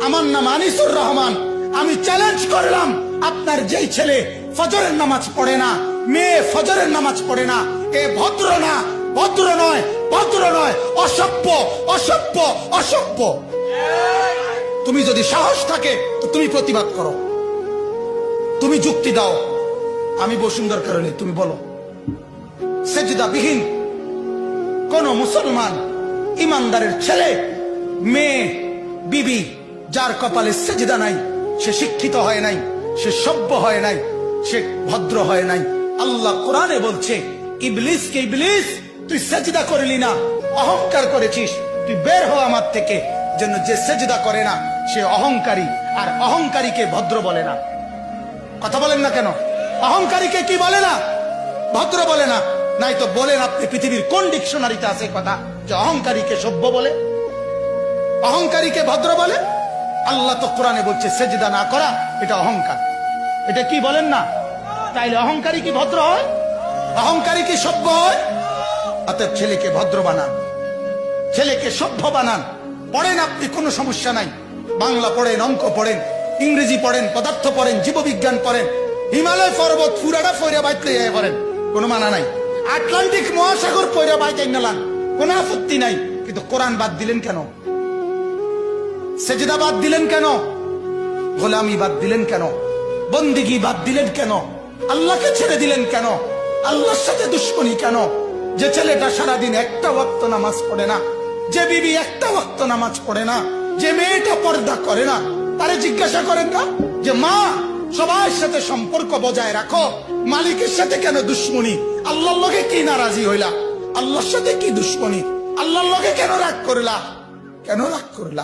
আমার নাম আনিসুর রহমান। আমি চ্যালেঞ্জ করলাম, আপনার যেই ছেলে ফজরের নামাজ পড়ে না, মেয়ে ফজরের নামাজ পড়ে না, এ ভদ্র না, ভদ্র নয়, ভদ্র নয়, অসভ্য, অসভ্য, অসভ্য। তুমি যদি সাহস থাকে তো তুমি প্রতিবাদ করো, তুমি যুক্তি দাও। আমি বসুন্ধর কারণে তুমি বলো, সেজদাবিহীন কোন মুসলমান ইমানদারের ছেলে, মেয়ে, বিবি যার কপালে সেজদা নাই, সে শিক্ষিত হয় নাই, সে সভ্য হয় নাই, সে ভদ্র হয় নাই। আল্লাহ কোরআনে বলছে, ইবলিসকে, ইবলিস তুই সেজদা করলি না, অহংকার করেছিস, তুই বের হ আমার থেকে। যেন যে সেজদা করে না সে অহংকারী, আর অহংকারীকে ভদ্র বলে না। কথা বলেন না কেন? অহংকারীকে কি বলে না? ভদ্র বলে না। নাই তো বলেন আপনি পৃথিবীর কোন ডিকশনারিতে আছে কথা যে অহংকারীকে সভ্য বলে, অহংকারীকে ভদ্র বলে? আল্লাহ তো কোরআনে বলছে সেজদা না করা এটা অহংকার। এটা কি বলেন না? তাইলে অহংকারী কি ভদ্র হয়? অহংকারী কি সভ্য হয়? অতএব ছেলেকে ভদ্র বানান, ছেলেকে সভ্য বানান। পড়েন আপনি, কোনো সমস্যা নাই। বাংলা পড়েন, অঙ্ক পড়েন, ইংরেজি পড়েন, পদার্থ পড়েন, জীববিজ্ঞান পড়েন, হিমালয় পর্বত পুরাটা পয়রা বাইতে পড়েন, কোনো মানা নাই। আটলান্টিক মহাসাগর পয়রা বাইতে নালান, কোনো আপত্তি নাই। কিন্তু কোরআন বাদ দিলেন কেন? সেজদা বাদ দিলেন কেন? গোলামি বাদ দিলেন কেন? বন্দিগি বাদ দিলেন কেন? আল্লাহকে ছেড়ে দিলেন কেন? আল্লাহর সাথে দুশ্মনী কেন? যে ছেলেটা সারাদিন একটা ওয়াক্ত নামাজ পড়ে না, যে বিবি একটা ওয়াক্ত নামাজ পড়ে না, যে মেয়েটা পর্দা করে না, তারে জিজ্ঞাসা করেন না যে মা সবার সাথে সম্পর্ক বজায় রাখো, মালিকের সাথে কেন দুশ্মনী? আল্লাহর লগে কি নারাজি হইলা? আল্লাহর সাথে কি দুশ্মনী? আল্লাহর লগে কেন রাগ করলা? কেন রাগ করলা?